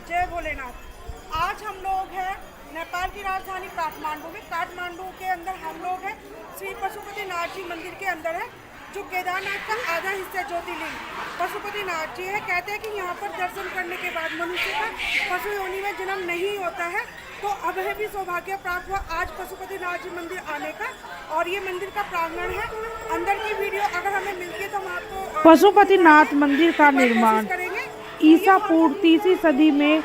जय भोलेनाथ। आज हम लोग हैं नेपाल की राजधानी काठमांडू में। काठमांडू के अंदर हम लोग हैं श्री पशुपतिनाथ जी मंदिर के अंदर है, जो केदारनाथ का आधा हिस्सा ज्योतिर्लिंग पशुपतिनाथ जी है। कहते हैं कि यहाँ पर दर्शन करने के बाद मनुष्य का पशु योनि में जन्म नहीं होता है। तो अब है भी सौभाग्य प्राप्त हुआ आज पशुपतिनाथ जी मंदिर आने का। और ये मंदिर का प्रांगण है। अंदर की वीडियो अगर हमें मिलती है तो हम आपको पशुपतिनाथ मंदिर का निर्माण कोशिश करेंगे। ईसा पूर्व तीसरी सदी में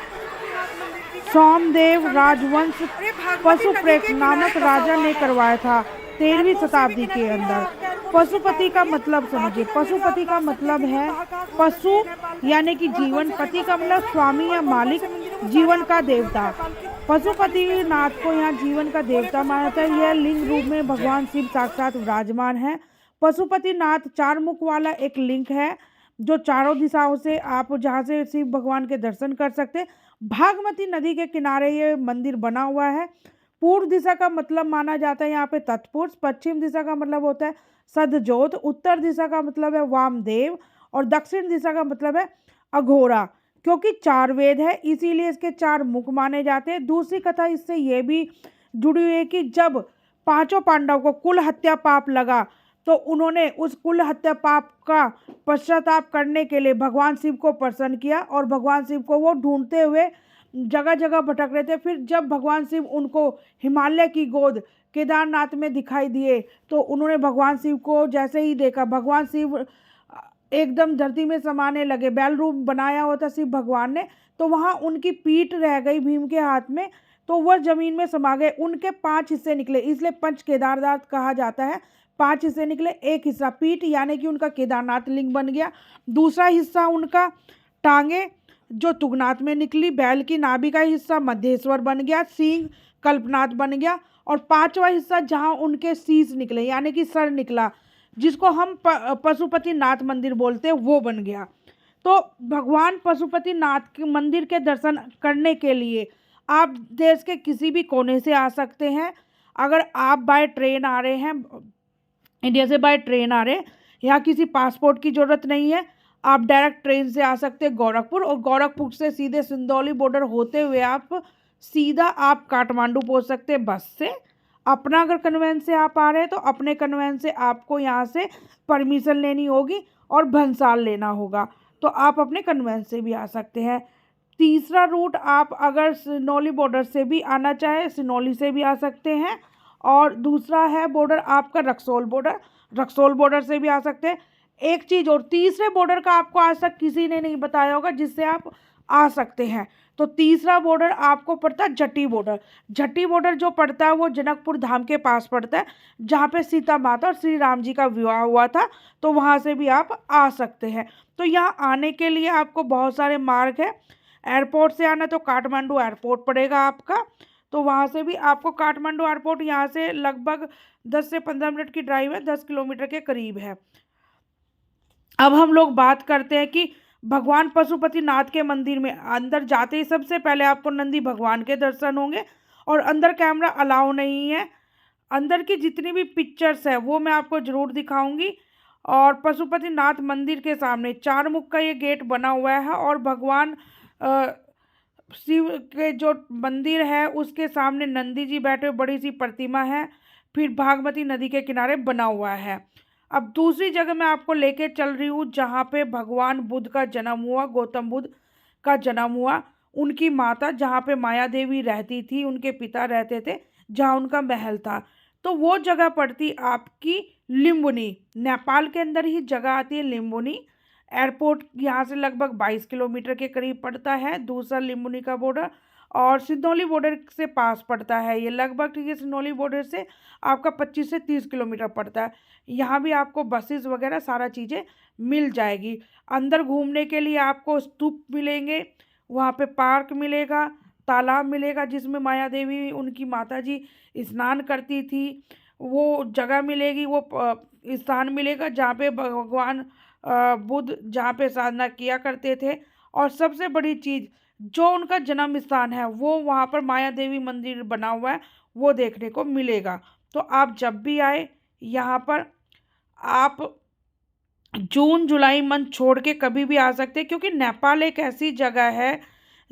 सोमदेव राजवंश पशुप्रेक नामक राजा ने करवाया था। 13वीं शताब्दी के अंदर। पशुपति का मतलब समझिए। पशुपति का मतलब है पशु यानी कि जीवन, पति का मतलब स्वामी या मालिक, जीवन का देवता। पशुपति नाथ को यहाँ जीवन का देवता माना जाता है। यह लिंग रूप में भगवान शिव साक्षात विराजमान है। पशुपति नाथ 4 मुख वाला एक लिंग है, जो चारों दिशाओं से आप जहाँ से शिव भगवान के दर्शन कर सकते हैं। भागमती नदी के किनारे ये मंदिर बना हुआ है। पूर्व दिशा का मतलब माना जाता है यहाँ पे तत्पुरुष, पश्चिम दिशा का मतलब होता है सदजोत, उत्तर दिशा का मतलब है वामदेव और दक्षिण दिशा का मतलब है अघोरा। क्योंकि 4 वेद है इसीलिए इसके 4 मुख माने जाते हैं। दूसरी कथा इससे ये भी जुड़ी हुई है कि जब 5 पांडव को कुल हत्या पाप लगा तो उन्होंने उस कुल हत्या पाप का पश्चाताप करने के लिए भगवान शिव को प्रसन्न किया और भगवान शिव को वो ढूंढते हुए जगह जगह भटक रहे थे। फिर जब भगवान शिव उनको हिमालय की गोद केदारनाथ में दिखाई दिए तो उन्होंने भगवान शिव को जैसे ही देखा, भगवान शिव एकदम धरती में समाने लगे। बैल रूप बनाया हुआ था शिव भगवान ने, तो वहाँ उनकी पीठ रह गई भीम के हाथ में, तो वह जमीन में समा गए। उनके 5 हिस्से निकले, इसलिए पंच केदारनाथ कहा जाता है। 5 हिस्से निकले, एक हिस्सा पीठ यानी कि उनका केदारनाथ लिंग बन गया। दूसरा हिस्सा उनका टांगे जो तुंगनाथ में निकली, बैल की नाभि का हिस्सा मध्येश्वर बन गया, सींग कल्पनाथ बन गया और 5वां हिस्सा जहाँ उनके शीश निकले यानी कि सर निकला, जिसको हम पशुपति नाथ मंदिर बोलते हैं, वो बन गया। तो भगवान पशुपति नाथ के मंदिर के दर्शन करने के लिए आप देश के किसी भी कोने से आ सकते हैं। अगर आप बाय ट्रेन आ रहे हैं, इंडिया से बाय ट्रेन आ रहे हैं, यहाँ किसी पासपोर्ट की ज़रूरत नहीं है। आप डायरेक्ट ट्रेन से आ सकते हैं गोरखपुर, और गोरखपुर से सीधे सिंदौली बॉर्डर होते हुए आप सीधा काठमांडू पहुँच सकते हैं बस से। अपना अगर कन्वेंस से आप आ रहे हैं तो अपने कन्वेंस से आपको यहाँ से परमिशन लेनी होगी और भंसाल लेना होगा, तो आप अपने कन्वेंस से भी आ सकते हैं। तीसरा रूट, आप अगर सिनौली बॉर्डर से भी आना चाहे सिनौली से भी आ सकते हैं। और दूसरा है बॉर्डर आपका रक्सौल बॉर्डर, रक्सौल बॉर्डर से भी आ सकते हैं। एक चीज़ और, तीसरे बॉर्डर का आपको आज तक किसी ने नहीं बताया होगा जिससे आप आ सकते हैं। तो तीसरा बॉर्डर आपको पड़ता है जटी बॉर्डर। जटी बॉर्डर जो पड़ता है वो जनकपुर धाम के पास पड़ता है, जहाँ पे सीता माता और श्री राम जी का विवाह हुआ था, तो वहाँ से भी आप आ सकते हैं। तो यहाँ आने के लिए आपको बहुत सारे मार्ग है। एयरपोर्ट से आना तो काठमांडू एयरपोर्ट पड़ेगा आपका, तो वहाँ से भी आपको काठमांडू एयरपोर्ट यहाँ से लगभग 10 से 15 मिनट की ड्राइव है, 10 किलोमीटर के करीब है। अब हम लोग बात करते हैं कि भगवान पशुपतिनाथ के मंदिर में अंदर जाते ही सबसे पहले आपको नंदी भगवान के दर्शन होंगे, और अंदर कैमरा अलाउ नहीं है। अंदर की जितनी भी पिक्चर्स है वो मैं आपको ज़रूर दिखाऊंगी। और पशुपतिनाथ मंदिर के सामने 4 मुख का ये गेट बना हुआ है, और भगवान शिव के जो मंदिर है उसके सामने नंदी जी बैठे हुए बड़ी सी प्रतिमा है, फिर भागमती नदी के किनारे बना हुआ है। अब दूसरी जगह मैं आपको लेके चल रही हूँ जहाँ पे भगवान बुद्ध का जन्म हुआ, गौतम बुद्ध का जन्म हुआ। उनकी माता जहाँ पे माया देवी रहती थी, उनके पिता रहते थे, जहाँ उनका महल था, तो वो जगह पड़ती आपकी लिम्बुनी। नेपाल के अंदर ही जगह आती है लिम्बुनी। एयरपोर्ट यहाँ से लगभग 22 किलोमीटर के करीब पड़ता है दूसरा लिम्बुनी का बॉर्डर, और सिंदौली बॉर्डर से पास पड़ता है ये लगभग, ठीक है, सिंदौली बॉर्डर से आपका 25 से 30 किलोमीटर पड़ता है। यहाँ भी आपको बसेस वगैरह सारा चीज़ें मिल जाएगी। अंदर घूमने के लिए आपको स्तूप मिलेंगे, वहाँ पे पार्क मिलेगा, तालाब मिलेगा जिसमें माया देवी उनकी माता जी स्नान करती थी, वो जगह मिलेगी, वो स्थान मिलेगा जहाँ पे भगवान बुद्ध जहाँ पे साधना किया करते थे। और सबसे बड़ी चीज़, जो उनका जन्म स्थान है वो वहाँ पर माया देवी मंदिर बना हुआ है, वो देखने को मिलेगा। तो आप जब भी आए यहाँ पर, आप जून जुलाई मंथ छोड़ के कभी भी आ सकते हैं, क्योंकि नेपाल एक ऐसी जगह है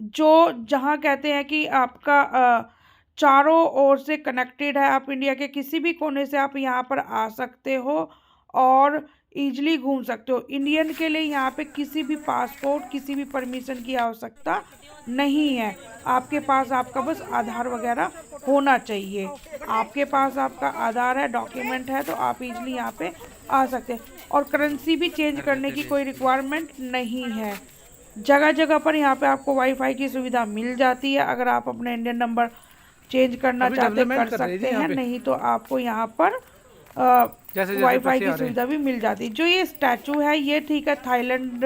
जो जहाँ कहते हैं कि आपका चारों ओर से कनेक्टेड है, आप इंडिया के किसी भी कोने से आप यहाँ पर आ सकते हो और ईजिली घूम सकते हो। इंडियन के लिए यहाँ पे किसी भी पासपोर्ट, किसी भी परमिशन की आवश्यकता नहीं है। आपके पास आपका बस आधार वगैरह होना चाहिए। आपके पास आपका आधार है, डॉक्यूमेंट है, तो आप इजीली यहाँ पे आ सकते हैं। और करेंसी भी चेंज करने की कोई रिक्वायरमेंट नहीं है। जगह जगह पर यहाँ पे आपको वाईफाई की सुविधा मिल जाती है। अगर आप अपने इंडियन नंबर चेंज करना चाहते कर सकते हैं, नहीं तो आपको यहाँ पर वाईफाई की सुविधा भी मिल जाती है। जो ये स्टैचू है ये ठीक है थाईलैंड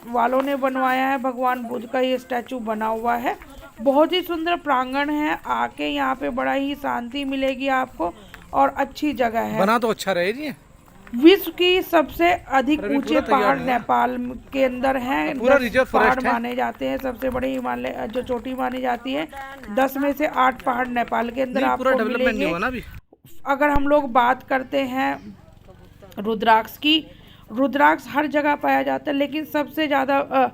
वालों ने बनवाया है। भगवान बुद्ध का ये स्टैचू बना हुआ है। बहुत ही सुंदर प्रांगण है। आके यहाँ पे बड़ा ही शांति मिलेगी आपको और अच्छी जगह है। बना तो अच्छा रहे जी। विश्व की सबसे अधिक ऊंचे पहाड़ नेपाल के अंदर हैं। 10 पहाड़ माने जाते हैं। सबसे बड़ी हिमालय जो चोटी मानी जाती है, 10 में से 8 पहाड़ नेपाल के अंदर आपको मिलेंगे। अगर हम लोग बात करते हैं रुद्राक्ष की, रुद्राक्ष हर जगह पाया जाता है, लेकिन सबसे ज़्यादा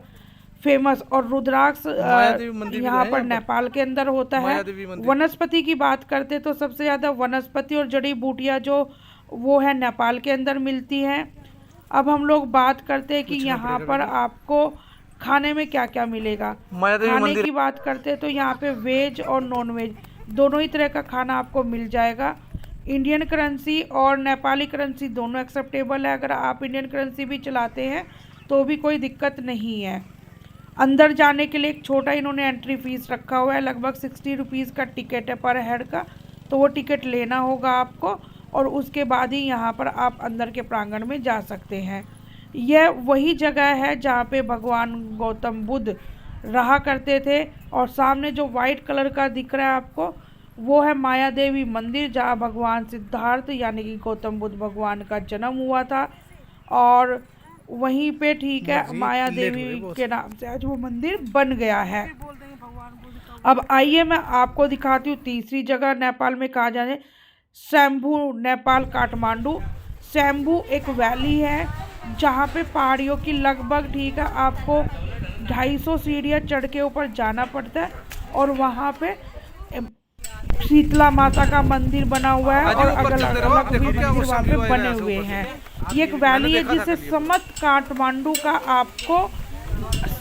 फेमस और रुद्राक्ष यहाँ पर नेपाल के अंदर होता है। वनस्पति की बात करते तो सबसे ज़्यादा वनस्पति और जड़ी बूटियाँ जो वो है नेपाल के अंदर मिलती हैं। अब हम लोग बात करते हैं कि यहाँ पर आपको खाने में क्या क्या मिलेगा। खाने की बात करते तो यहाँ पे वेज और नॉन वेज दोनों ही तरह का खाना आपको मिल जाएगा। इंडियन करेंसी और नेपाली करेंसी दोनों एक्सेप्टेबल है। अगर आप इंडियन करेंसी भी चलाते हैं तो भी कोई दिक्कत नहीं है। अंदर जाने के लिए एक छोटा इन्होंने एंट्री फीस रखा हुआ है, लगभग 60 रुपीज़ का टिकट है पर हेड का, तो वो टिकट लेना होगा आपको और उसके बाद ही यहाँ पर आप अंदर के प्रांगण में जा सकते हैं। यह वही जगह है जहाँ पे भगवान गौतम बुद्ध रहा करते थे और सामने जो वाइट कलर का दिख रहा है आपको वो है माया देवी मंदिर, जहाँ भगवान सिद्धार्थ यानी कि गौतम बुद्ध भगवान का जन्म हुआ था और वहीं पे ठीक है माया देवी के नाम से आज वो मंदिर बन गया है। अब आइए मैं आपको दिखाती हूँ तीसरी जगह नेपाल में कहा जाए शंभू नेपाल काठमांडू। शंभू एक वैली है जहाँ पे पहाड़ियों की लगभग ठीक है आपको 250 सीढ़ियाँ चढ़ के ऊपर जाना पड़ता है और वहाँ पे शीतला माता का मंदिर बना हुआ है और अगल अलग भी मंदिर वहाँ पे बने हुए हैं। ये एक वैली है जिससे समस्त काठमांडू का आपको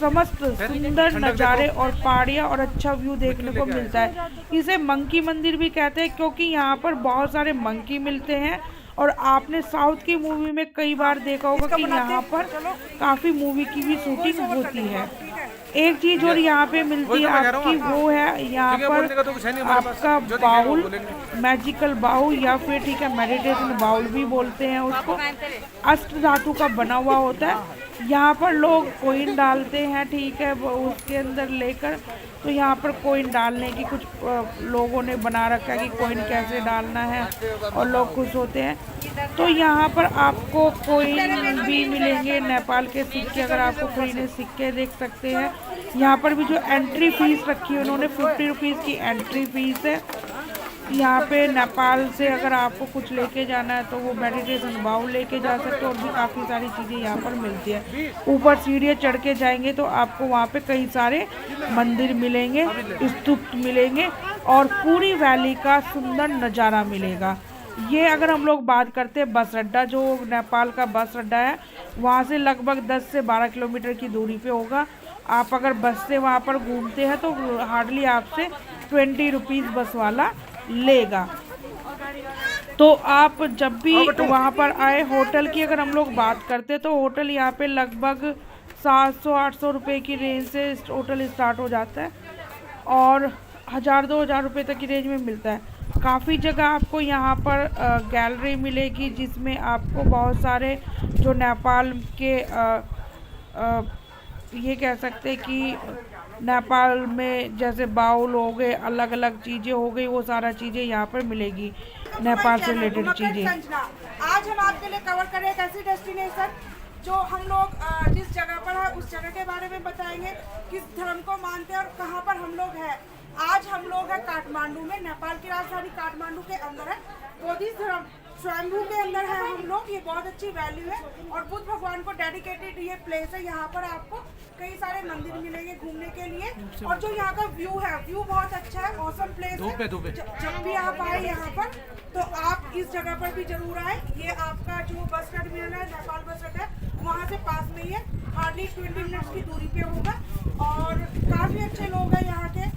समस्त सुंदर नज़ारे और पहाड़ियाँ और अच्छा व्यू देखने को मिलता है। इसे मंकी मंदिर भी कहते हैं क्योंकि यहाँ पर बहुत सारे मंकी मिलते हैं और आपने साउथ की मूवी में कई बार देखा होगा कि यहाँ पर काफ़ी मूवी की भी शूटिंग होती है। एक चीज़ और यहाँ पे मिलती है आपकी वो है यहाँ पर आपका बाउल, मैजिकल बाउल या फिर ठीक है मेडिटेशन बाउल भी बोलते हैं उसको। अष्ट धातु का बना हुआ होता है। यहाँ पर लोग कोइन डालते हैं ठीक है उसके अंदर लेकर, तो यहाँ पर कोइन डालने की कुछ लोगों ने बना रखा है कि कोइन कैसे डालना है और लोग खुश होते हैं। तो यहाँ पर आपको कोइन भी मिलेंगे, नेपाल के सिक्के अगर आपको खरीदने सिक्के देख सकते हैं। यहाँ पर भी जो एंट्री फीस रखी है उन्होंने 50 रुपीज़ की एंट्री फीस है। यहाँ पे नेपाल से अगर आपको कुछ लेके जाना है तो वो मेडिटेशन बाउल लेके जा सकते हो और भी काफ़ी सारी चीज़ें यहाँ पर मिलती है। ऊपर सीढ़ियाँ चढ़ के जाएंगे तो आपको वहाँ पे कई सारे मंदिर मिलेंगे, स्तूप मिलेंगे और पूरी वैली का सुंदर नज़ारा मिलेगा। ये अगर हम लोग बात करते हैं बस अड्डा, जो नेपाल का बस अड्डा है वहाँ से लगभग 10 से 12 किलोमीटर की दूरी पे होगा। आप अगर बस से वहाँ पर घूमते हैं तो हार्डली आपसे 20 रुपीज़ बस वाला लेगा। तो आप जब भी वहाँ पर आए, होटल की अगर हम लोग बात करते हैं तो होटल यहाँ पे लगभग 700-800 रुपये की रेंज से होटल स्टार्ट हो जाता है और 1000-2000 रुपये तक की रेंज में मिलता है। काफ़ी जगह आपको यहाँ पर गैलरी मिलेगी जिसमें आपको बहुत सारे जो नेपाल के ये कह सकते हैं कि नेपाल में जैसे बाउल हो गए, अलग अलग चीज़ें हो गई, वो सारा चीज़ें यहाँ पर मिलेगी नेपाल से रिलेटेड चीज़ें। आज हम आपके लिए कवर करें एक ऐसी डेस्टिनेशन जो हम लोग जिस जगह पर है उस जगह के बारे में बताएंगे, किस धर्म को मानते हैं और कहाँ पर हम लोग हैं। आज हम लोग हैं काठमांडू में, नेपाल की राजधानी काठमांडू के अंदर है। बौद्धिस्ट धर्म स्वयंभू के अंदर है हम लोग। ये बहुत अच्छी वैल्यू है और बुद्ध भगवान को डेडिकेटेड ये प्लेस है। यहाँ पर आपको कई सारे मंदिर मिलेंगे घूमने के लिए और जो यहाँ का व्यू है, व्यू बहुत अच्छा है, ऑसम प्लेस है। जब भी आप आए यहाँ पर तो आप इस जगह पर भी जरूर आए। ये आपका जो बस टर्मिनल है, नेपाल बस अड्डा, वहाँ से पास में ही है, हार्डली 20 मिनट्स की दूरी पे होगा और काफ़ी अच्छे लोग हैं यहाँ के।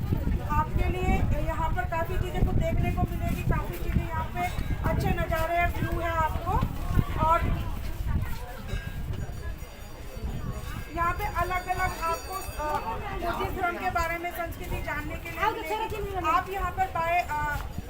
आपके लिए यहाँ पर काफ़ी चीज़ें को देखने को मिलेगी, काफ़ी चीज़ें यहाँ पे अच्छे नज़ारे हैं, व्यू है आपको। और यहाँ पे अलग अलग आपको बुद्धिस्ट धर्म के बारे में संस्कृति जानने के लिए मिलेगी। आप यहाँ पर बाय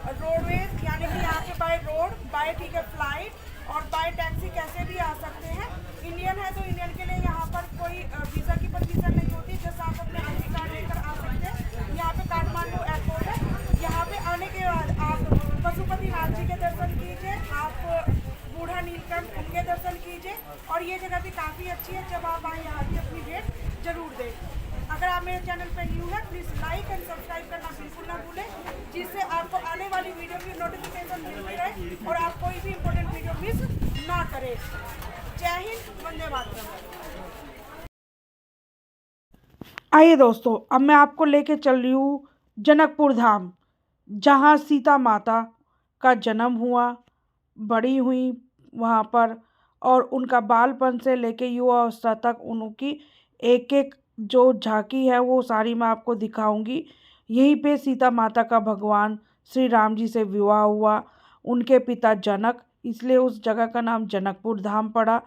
रोडवेज यानी कि यहाँ पे by road, by ticket flight और बाय टैक्सी कैसे भी आ सकते हैं। इंडियन है तो इंडियन के लिए यहाँ पर कोई वीज़ा की परमिशन नहीं होती, जैसे आप अपने ID कार्ड लेकर आ सकते हैं। यहाँ पे काठमांडू एयरपोर्ट है। यहाँ पे आने के बाद आप पशुपतिनाथ जी के दर्शन कीजिए, आप बूढ़ा नीलकंठ उनके दर्शन कीजिए और ये जगह भी काफ़ी अच्छी है। जब आप आए यहाँ की अपनी डेट जरूर दें। अगर आप मेरे चैनल पर न्यू है प्लीज़ लाइक एंड सब्सक्राइब करना बिल्कुल ना भूलें, जिससे आपको आने वाली वीडियो की नोटिफिकेशन मिलती रहे और आप कोई भी इम्पोर्टेंट वीडियो मिस ना करें। जय हिंद, वंदे मातरम। आइए दोस्तों, अब मैं आपको लेके चल रही हूँ जनकपुर धाम, जहाँ सीता माता का जन्म हुआ, बड़ी हुई वहाँ पर और उनका बालपन से लेके युवा अवस्था तक उनकी एक एक जो झांकी है वो सारी मैं आपको दिखाऊंगी। यहीं पे सीता माता का भगवान श्री राम जी से विवाह हुआ। उनके पिता जनक, इसलिए उस जगह का नाम जनकपुर धाम पड़ा,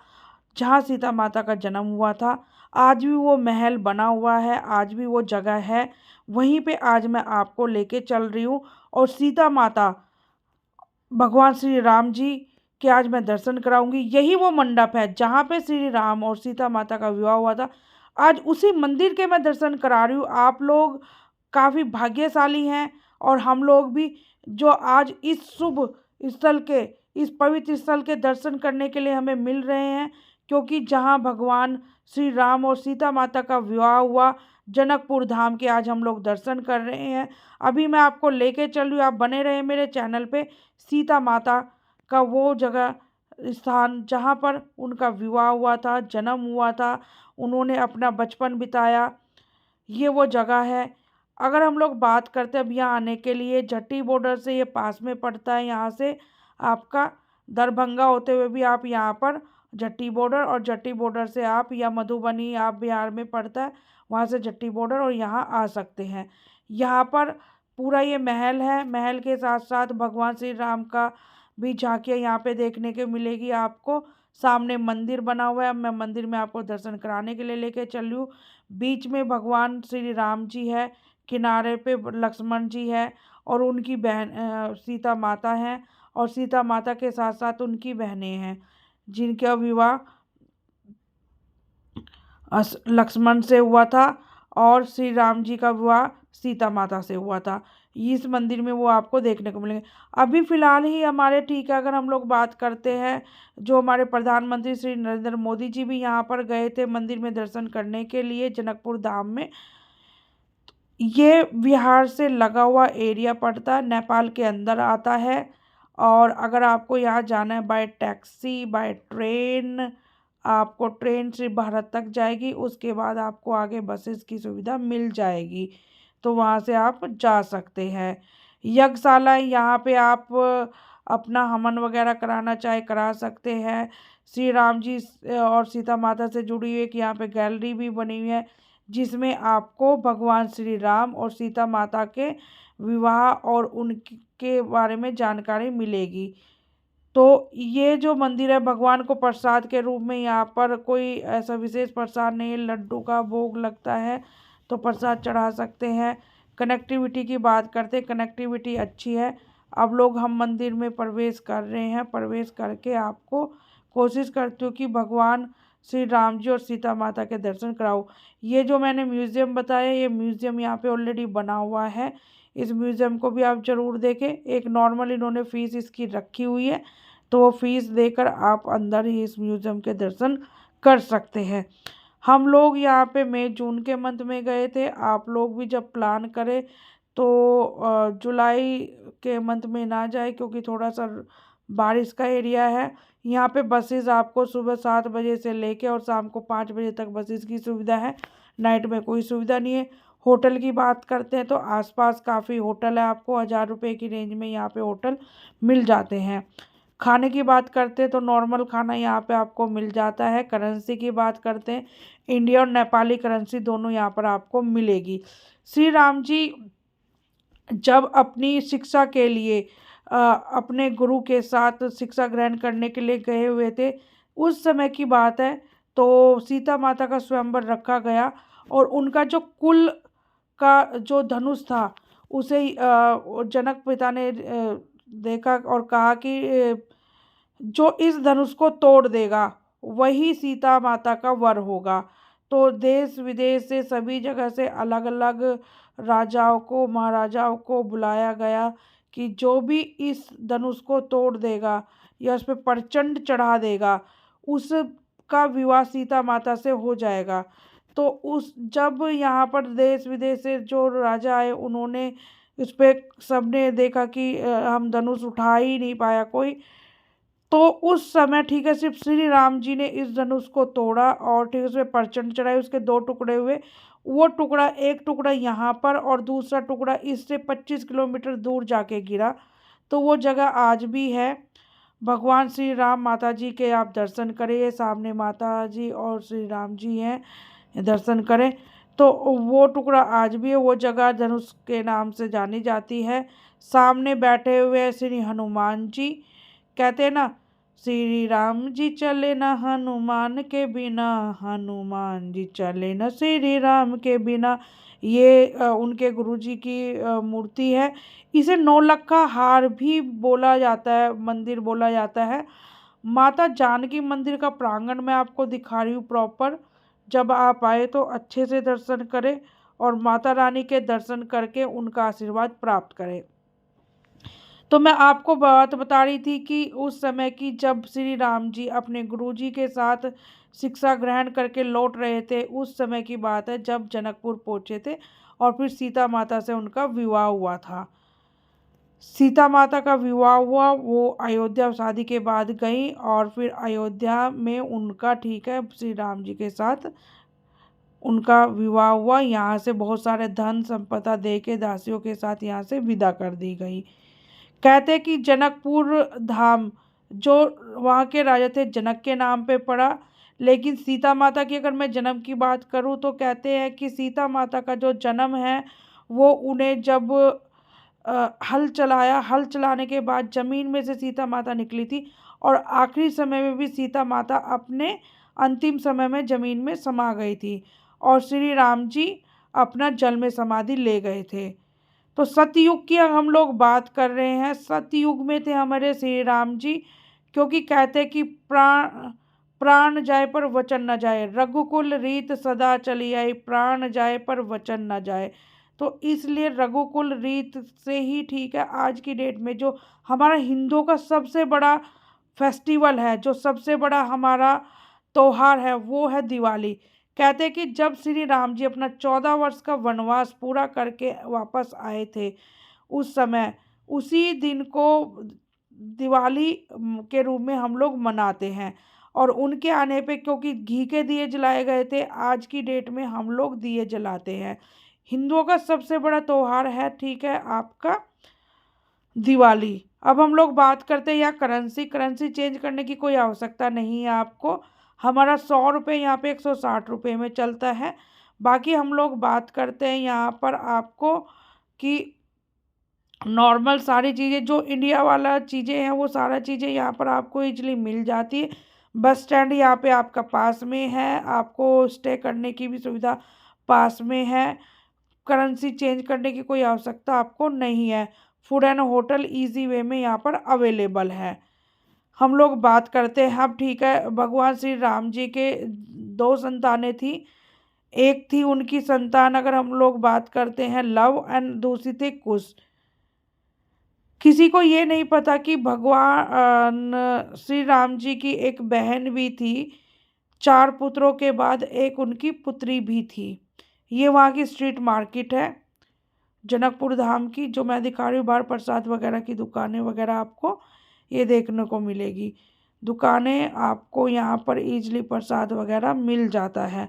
जहाँ सीता माता का जन्म हुआ था। आज भी वो महल बना हुआ है, आज भी वो जगह है। वहीं पे आज मैं आपको लेके चल रही हूँ और सीता माता भगवान श्री राम जी के आज मैं दर्शन कराऊंगी। यही वो मंडप है जहाँ पे श्री राम और सीता माता का विवाह हुआ था। आज उसी मंदिर के मैं दर्शन करा रही हूँ। आप लोग काफ़ी भाग्यशाली हैं और हम लोग भी, जो आज इस शुभ स्थल के, इस पवित्र स्थल के दर्शन करने के लिए हमें मिल रहे हैं, क्योंकि जहाँ भगवान श्री राम और सीता माता का विवाह हुआ, जनकपुर धाम के आज हम लोग दर्शन कर रहे हैं। अभी मैं आपको लेके चल रही हूँ, आप बने रहे मेरे चैनल पे। सीता माता का वो जगह, स्थान जहाँ पर उनका विवाह हुआ था, जन्म हुआ था, उन्होंने अपना बचपन बिताया, ये वो जगह है। अगर हम लोग बात करते हैं अब यहाँ आने के लिए, जट्टी बॉर्डर से ये पास में पड़ता है। यहाँ से आपका दरभंगा होते हुए भी आप यहाँ पर जट्टी बॉर्डर, और जट्टी बॉर्डर से आप, या मधुबनी आप बिहार में पड़ता है, वहाँ से जट्टी बॉर्डर और यहाँ आ सकते हैं। यहाँ पर पूरा ये महल है। महल के साथ साथ भगवान श्री राम का भी झांकियाँ यहाँ पे देखने को मिलेगी आपको। सामने मंदिर बना हुआ है, मैं मंदिर में आपको दर्शन कराने के लिए लेके चल रही हूँ। बीच में भगवान श्री राम जी है, किनारे पे लक्ष्मण जी है और उनकी बहन सीता माता है, और सीता माता के साथ साथ उनकी बहनें हैं, जिनका विवाह लक्ष्मण से हुआ था और श्री राम जी का विवाह सीता माता से हुआ था। इस मंदिर में वो आपको देखने को मिलेंगे। अभी फ़िलहाल ही हमारे, ठीक है, अगर हम लोग बात करते हैं, जो हमारे प्रधानमंत्री श्री नरेंद्र मोदी जी भी यहाँ पर गए थे मंदिर में दर्शन करने के लिए, जनकपुर धाम में। ये बिहार से लगा हुआ एरिया पड़ता है, नेपाल के अंदर आता है। और अगर आपको यहाँ जाना है बाय टैक्सी, बाय ट्रेन, आपको ट्रेन से भारत तक जाएगी, उसके बाद आपको आगे बसेस की सुविधा मिल जाएगी, तो वहाँ से आप जा सकते हैं। यज्ञशाला, यहाँ पे आप अपना हवन वगैरह कराना चाहे करा सकते हैं। श्री राम जी और सीता माता से जुड़ी हुई एक यहाँ पे गैलरी भी बनी हुई है, जिसमें आपको भगवान श्री राम और सीता माता के विवाह और उनके बारे में जानकारी मिलेगी। तो ये जो मंदिर है, भगवान को प्रसाद के रूप में यहाँ पर कोई ऐसा विशेष प्रसाद नहीं है, लड्डू का भोग लगता है तो प्रसाद चढ़ा सकते हैं। कनेक्टिविटी की बात करते हैं, कनेक्टिविटी अच्छी है। अब लोग हम मंदिर में प्रवेश कर रहे हैं, प्रवेश करके आपको कोशिश करती हूँ कि भगवान श्री राम जी और सीता माता के दर्शन कराओ। ये जो मैंने म्यूज़ियम बताया, ये म्यूज़ियम यहाँ पे ऑलरेडी बना हुआ है, इस म्यूज़ियम को भी आप ज़रूर देखें। एक नॉर्मल इन्होंने फ़ीस इसकी रखी हुई है, तो वो फ़ीस देकर आप अंदर ही इस म्यूज़ियम के दर्शन कर सकते हैं। हम लोग यहाँ पे मई जून के मंथ में गए थे। आप लोग भी जब प्लान करें तो जुलाई के मंथ में ना जाए, क्योंकि थोड़ा सा बारिश का एरिया है। यहाँ पे बसेस आपको सुबह 7 बजे से लेके और शाम को 5 बजे तक बसेस की सुविधा है। नाइट में कोई सुविधा नहीं है। होटल की बात करते हैं तो आसपास काफ़ी होटल है, आपको 1000 रुपये की रेंज में यहाँ पे होटल मिल जाते हैं। खाने की बात करते हैं तो नॉर्मल खाना यहाँ पे आपको मिल जाता है। करेंसी की बात करते हैं, इंडिया और नेपाली करेंसी दोनों यहाँ पर आपको मिलेगी। श्री राम जी जब अपनी शिक्षा के लिए अपने गुरु के साथ शिक्षा ग्रहण करने के लिए गए हुए थे, उस समय की बात है। तो सीता माता का स्वयंवर रखा गया और उनका जो कुल का जो धनुष था उसे जनक पिता ने देखा और कहा कि जो इस धनुष को तोड़ देगा वही सीता माता का वर होगा। तो देश विदेश से सभी जगह से अलग अलग राजाओं को महाराजाओं को बुलाया गया कि जो भी इस धनुष को तोड़ देगा या उस पर प्रचंड चढ़ा देगा उसका विवाह सीता माता से हो जाएगा। तो उस जब यहाँ पर देश विदेश से जो राजा आए उन्होंने इस पे सबने देखा कि हम धनुष उठा ही नहीं पाया कोई। तो उस समय ठीक है सिर्फ श्री राम जी ने इस धनुष को तोड़ा और ठीक है उसमें प्रचंड चढ़ाई, उसके 2 टुकड़े हुए। वो टुकड़ा एक टुकड़ा यहाँ पर और दूसरा टुकड़ा इससे 25 किलोमीटर दूर जाके गिरा। तो वो जगह आज भी है। भगवान श्री राम माता जी के आप दर्शन करें, सामने माता जी और श्री राम जी हैं, दर्शन करें। तो वो टुकड़ा आज भी है, वो जगह धनुष के नाम से जानी जाती है। सामने बैठे हुए श्री हनुमान जी, कहते हैं ना श्री राम जी चले न हनुमान के बिना, हनुमान जी चले न श्री राम के बिना। ये उनके गुरुजी की मूर्ति है। इसे नौलखा हार भी बोला जाता है, मंदिर बोला जाता है। माता जानकी मंदिर का प्रांगण मैं आपको दिखा रही हूँ प्रॉपर। जब आप आए तो अच्छे से दर्शन करें और माता रानी के दर्शन करके उनका आशीर्वाद प्राप्त करें। तो मैं आपको बात बता रही थी कि उस समय की जब श्री राम जी अपने गुरुजी के साथ शिक्षा ग्रहण करके लौट रहे थे, उस समय की बात है जब जनकपुर पहुँचे थे और फिर सीता माता से उनका विवाह हुआ था। सीता माता का विवाह हुआ, वो अयोध्या शादी के बाद गई और फिर अयोध्या में उनका ठीक है श्री राम जी के साथ उनका विवाह हुआ। यहाँ से बहुत सारे धन संपदा दे के दासियों के साथ यहाँ से विदा कर दी गई। कहते कि जनकपुर धाम जो वहाँ के राजा थे जनक के नाम पे पड़ा, लेकिन सीता माता की अगर मैं जन्म की बात करूँ तो कहते हैं कि सीता माता का जो जन्म है वो उन्हें जब हल चलाया, हल चलाने के बाद ज़मीन में से सीता माता निकली थी और आखिरी समय में भी सीता माता अपने अंतिम समय में ज़मीन में समा गई थी और श्री राम जी अपना जल में समाधि ले गए थे। तो सतयुग की हम लोग बात कर रहे हैं। सतयुग में थे हमारे श्री राम जी, क्योंकि कहते कि प्राण जाए पर वचन न जाए, रघुकुल रीत सदा चली आई, प्राण जाए पर वचन न जाए। तो इसलिए रघुकुल रीत से ही ठीक है आज की डेट में जो हमारा हिंदुओं का सबसे बड़ा फेस्टिवल है, जो सबसे बड़ा हमारा त्योहार है वो है दिवाली। कहते हैं कि जब श्री राम जी अपना 14 वर्ष का वनवास पूरा करके वापस आए थे उस समय उसी दिन को दिवाली के रूप में हम लोग मनाते हैं। और उनके आने पे क्योंकि घी के दिए जलाए गए थे, आज की डेट में हम लोग दिए जलाते हैं। हिंदुओं का सबसे बड़ा त्योहार है ठीक है आपका दिवाली। अब हम लोग बात करते हैं या करेंसी चेंज करने की कोई आवश्यकता नहीं है आपको। हमारा 100 रुपये यहाँ पे 160 रुपये में चलता है। बाकी हम लोग बात करते हैं यहाँ पर आपको कि नॉर्मल सारी चीज़ें जो इंडिया वाला चीज़ें हैं वो सारा चीज़ें यहाँ पर आपको इजली मिल जाती है। बस स्टैंड यहाँ पे आपका पास में है, आपको स्टे करने की भी सुविधा पास में है। करेंसी चेंज करने की कोई आवश्यकता आपको नहीं है। Food and hotel easy way में यहाँ पर अवेलेबल है। हम लोग बात करते हैं अब ठीक है। भगवान श्री राम जी के 2 संतानें थी। एक थी उनकी संतान अगर हम लोग बात करते हैं लव एंड दूसरी थी कुश। किसी को ये नहीं पता कि भगवान श्री राम जी की एक बहन भी थी। 4 पुत्रों के बाद एक उनकी पुत्री भी थी। ये वहाँ की स्ट्रीट मार्केट है जनकपुर धाम की, जो मैं दिखा रही हूँ। बाहर प्रसाद वगैरह की दुकानें वगैरह आपको ये देखने को मिलेगी। दुकानें आपको यहाँ पर ईजिली प्रसाद वगैरह मिल जाता है।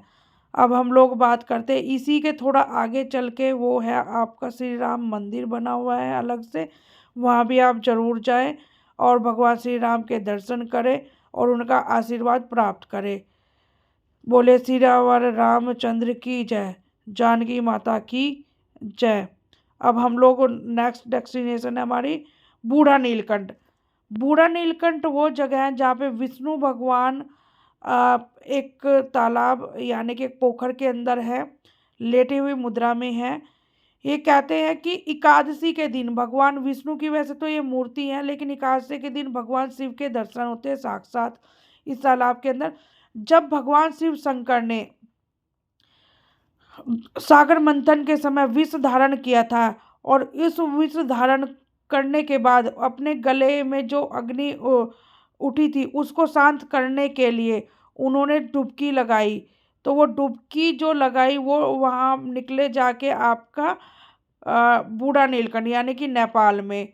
अब हम लोग बात करते हैं इसी के थोड़ा आगे चल के, वो है आपका श्री राम मंदिर बना हुआ है अलग से, वहाँ भी आप ज़रूर जाएं और भगवान श्री राम के दर्शन करें और उनका आशीर्वाद प्राप्त करें। बोले सियावर रामचंद्र की जय, जानकी माता की जय। अब हम लोग नेक्स्ट डेस्टिनेशन है हमारी बूढ़ा नीलकंठ। बूढ़ा नीलकंठ वो जगह है जहाँ पे विष्णु भगवान एक तालाब यानी कि एक पोखर के अंदर है, लेटी हुई मुद्रा में है। ये कहते हैं कि एकादशी के दिन भगवान विष्णु की, वैसे तो ये मूर्ति है, लेकिन एकादशी के दिन भगवान शिव के दर्शन होते हैं साक्षात इस तालाब के अंदर। जब भगवान शिव शंकर ने सागर मंथन के समय विष धारण किया था और इस विष धारण करने के बाद अपने गले में जो अग्नि उठी थी उसको शांत करने के लिए उन्होंने डुबकी लगाई। तो वो डुबकी जो लगाई वो वहाँ निकले जाके आपका बूढ़ा नीलकंठ यानी कि नेपाल में,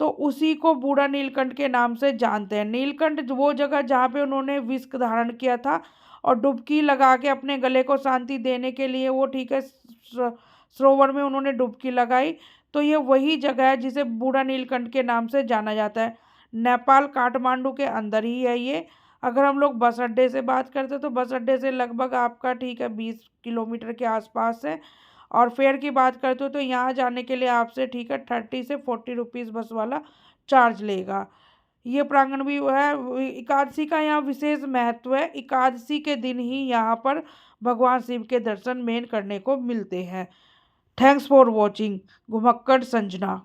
तो उसी को बूढ़ा नीलकंठ के नाम से जानते हैं। नीलकंठ वो जगह जहाँ पे उन्होंने विष धारण किया था और डुबकी लगा के अपने गले को शांति देने के लिए वो, ठीक है, सरोवर में उन्होंने डुबकी लगाई, तो ये वही जगह है जिसे बूढ़ा नीलकंठ के नाम से जाना जाता है। नेपाल काठमांडू के अंदर ही है ये। अगर हम लोग बस अड्डे से बात करते हैं तो बस अड्डे से लगभग आपका, ठीक है, 20 किलोमीटर के आसपास है। और फेयर की बात करते हो तो यहाँ जाने के लिए आपसे, ठीक है, 30 से 40 रुपीज़ बस वाला चार्ज लेगा। ये प्रांगण भी है। एकादशी का यहाँ विशेष महत्व है। एकादशी के दिन ही यहाँ पर भगवान शिव के दर्शन मेन करने को मिलते हैं। Thanks for watching. घुमक्कड़ संजना।